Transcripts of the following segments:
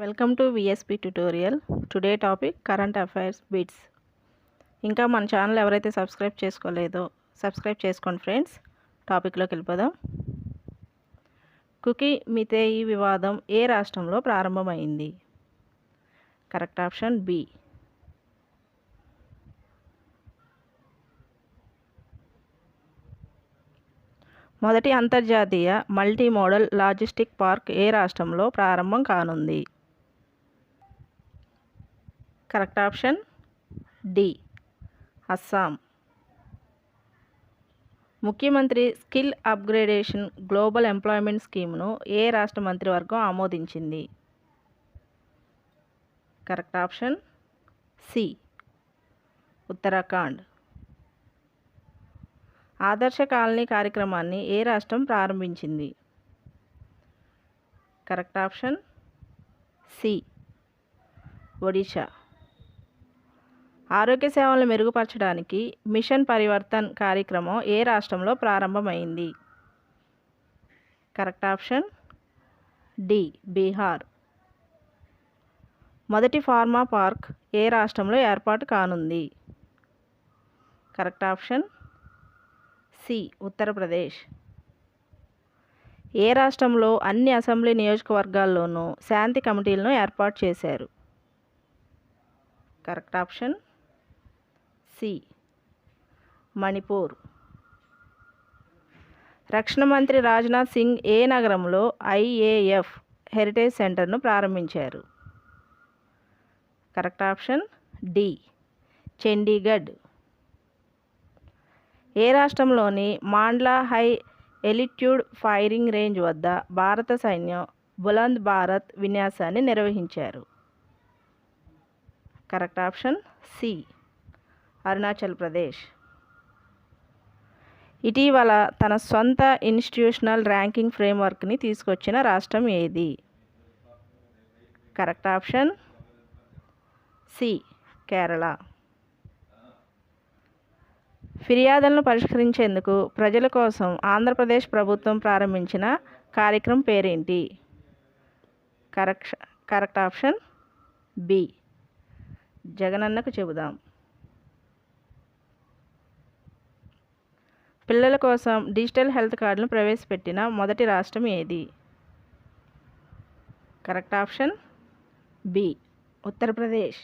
Welcome to VSP tutorial. Today topic current affairs bits. ఇంకా మన channel ఎవరైతే subscribe చేసుకోలేదో సబ్స్క్రైబ్ చేసుకోండి ఫ్రెండ్స్. టాపిక్లోకి వెళ్ళిపోదాం. కుకీ మితేయి వివాదం ఏ రాష్ట్రంలో ప్రారంభమైంది? Correct option B. మొదటి అంతర్జాతీయ మల్టీ మోడల్ లాజిస్టిక్ పార్క్ ఏ రాష్ట్రంలో ప్రారంభం కానుంది? Correct option D. అస్సాం. ముఖ్యమంత్రి స్కిల్ అప్గ్రేడేషన్ గ్లోబల్ ఎంప్లాయ్మెంట్ స్కీమ్ను ఏ రాష్ట్ర మంత్రివర్గం ఆమోదించింది? Correct option C. ఉత్తరాఖండ్. ఆదర్శ కాలనీ కార్యక్రమాన్ని ఏ రాష్ట్రం ప్రారంభించింది? Correct option C. ఒడిషా. ఆరోగ్య సేవలను మెరుగుపరచడానికి మిషన్ పరివర్తన్ కార్యక్రమం ఏ రాష్ట్రంలో ప్రారంభమైంది? Correct option D. బీహార్. మొదటి ఫార్మా పార్క్ ఏ రాష్ట్రంలో ఏర్పాటు కానుంది? Correct option C. ఉత్తరప్రదేశ్. ఏ రాష్ట్రంలో అన్ని అసెంబ్లీ నియోజకవర్గాల్లోనూ శాంతి కమిటీలను ఏర్పాటు చేశారు? Correct option C. మణిపూర్. రక్షణ మంత్రి రాజ్నాథ్ సింగ్ ఏ నగరంలో IAF హెరిటేజ్ సెంటర్ను ప్రారంభించారు? Correct option D. చండీగఢ్. ఏ రాష్ట్రంలోని Mandla high altitude firing range వద్ద భారత సైన్యం బులంద్ భారత్ విన్యాసాన్ని నిర్వహించారు? Correct option C. Arunachal Pradesh. ఇటీవల తన సొంత ఇన్స్టిట్యూషనల్ ర్యాంకింగ్ ఫ్రేమ్వర్క్ని తీసుకొచ్చిన రాష్ట్రం ఏది? Correct option C. కేరళ. ఫిర్యాదులను పరిష్కరించేందుకు ప్రజల కోసం ఆంధ్రప్రదేశ్ ప్రభుత్వం ప్రారంభించిన కార్యక్రమం పేరేంటి? Correct option B. జగనన్నకు చెబుదాం. పిల్లల కోసం డిజిటల్ హెల్త్ కార్డులను ప్రవేశపెట్టిన మొదటి రాష్ట్రం ఏది? Correct option B. ఉత్తరప్రదేశ్.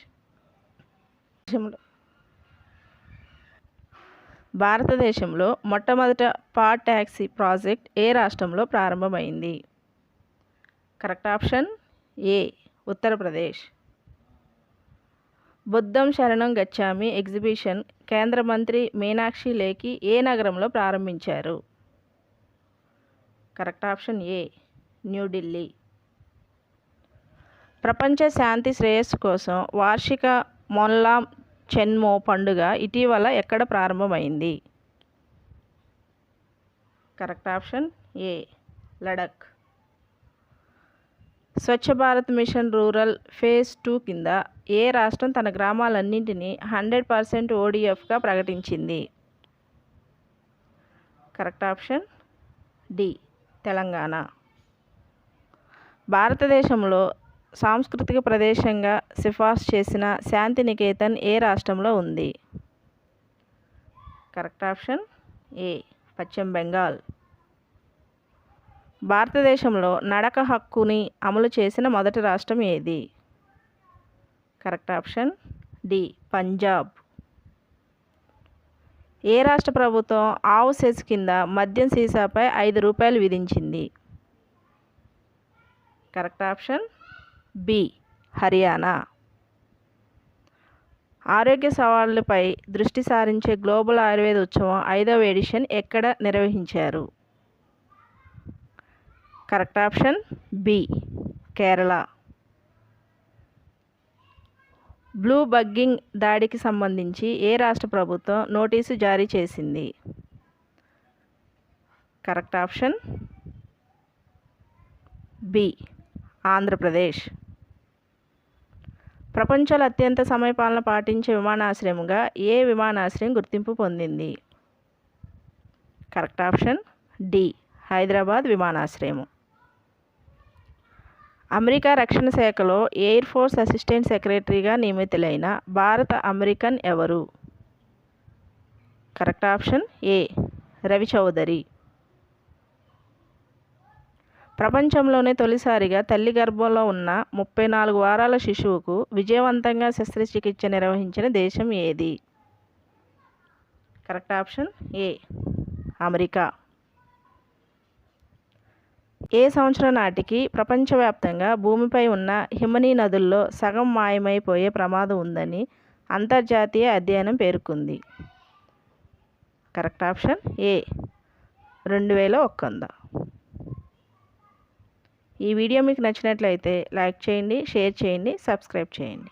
భారతదేశంలో మొట్టమొదట పాడ్ ట్యాక్సీ ప్రాజెక్ట్ ఏ రాష్ట్రంలో ప్రారంభమైంది? Correct option A. ఉత్తరప్రదేశ్. బుద్ధం శరణం గచ్చామి ఎగ్జిబిషన్ కేంద్ర మంత్రి మీనాక్షి లేఖి ఏ నగరంలో ప్రారంభించారు? Correct option A. న్యూఢిల్లీ. ప్రపంచ శాంతి శ్రేయస్సు కోసం వార్షిక మొన్లాం చెన్మో పండుగ ఇటీవల ఎక్కడ ప్రారంభమైంది? Correct option A. Ladakh. Swachh Bharat mission rural phase 2 కింద ఏ రాష్ట్రం తన గ్రామాలన్నింటినీ 100% ODFగా ప్రకటించింది? Correct option D. తెలంగాణ. భారతదేశంలో సాంస్కృతిక ప్రదేశంగా సిఫార్సు చేసిన శాంతినికేతన్ ఏ రాష్ట్రంలో ఉంది? Correct option A. పశ్చిమ బెంగాల్. భారతదేశంలో నడక హక్కుని అమలు చేసిన మొదటి రాష్ట్రం ఏది? Correct option D. పంజాబ్. ఏ రాష్ట్ర ప్రభుత్వం ఆవు సెస్ కింద మద్యం సీసాపై ₹5 విధించింది? Correct option B. హర్యానా. ఆరోగ్య సవాళ్లపై దృష్టి సారించే గ్లోబల్ ఆయుర్వేద ఉత్సవం 5వ ఎడిషన్ ఎక్కడ నిర్వహించారు? Correct option B. Kerala. Blue bugging దాడికి సంబంధించి ఏ రాష్ట్ర ప్రభుత్వం నోటీసు జారీ చేసింది? Correct option B. ఆంధ్రప్రదేశ్. ప్రపంచంలో అత్యంత సమయపాలన పాటించే విమానాశ్రయంగా ఏ విమానాశ్రయం గుర్తింపు పొందింది? Correct option D. హైదరాబాద్ విమానాశ్రయం. అమెరికా రక్షణ శాఖలో ఎయిర్ ఫోర్స్ అసిస్టెంట్ సెక్రటరీగా నియమితులైన భారత అమెరికన్ ఎవరు? Correct option A Ravi Chaudhary. ప్రపంచంలోనే తొలిసారిగా తల్లి గర్భంలో ఉన్న 34 వారాల శిశువుకు విజయవంతంగా శస్త్రచికిత్స నిర్వహించిన దేశం ఏది? Correct option A America. ఏ సంవత్సరం నాటికి ప్రపంచవ్యాప్తంగా భూమిపై ఉన్న హిమనీ నదుల్లో సగం మాయమైపోయే ప్రమాదం ఉందని అంతర్జాతీయ అధ్యయనం పేర్కొంది? కరెక్ట్ ఆప్షన్ ఏ 2100. ఈ వీడియో మీకు నచ్చినట్లయితే లైక్ చేయండి, షేర్ చేయండి, సబ్స్క్రైబ్ చేయండి.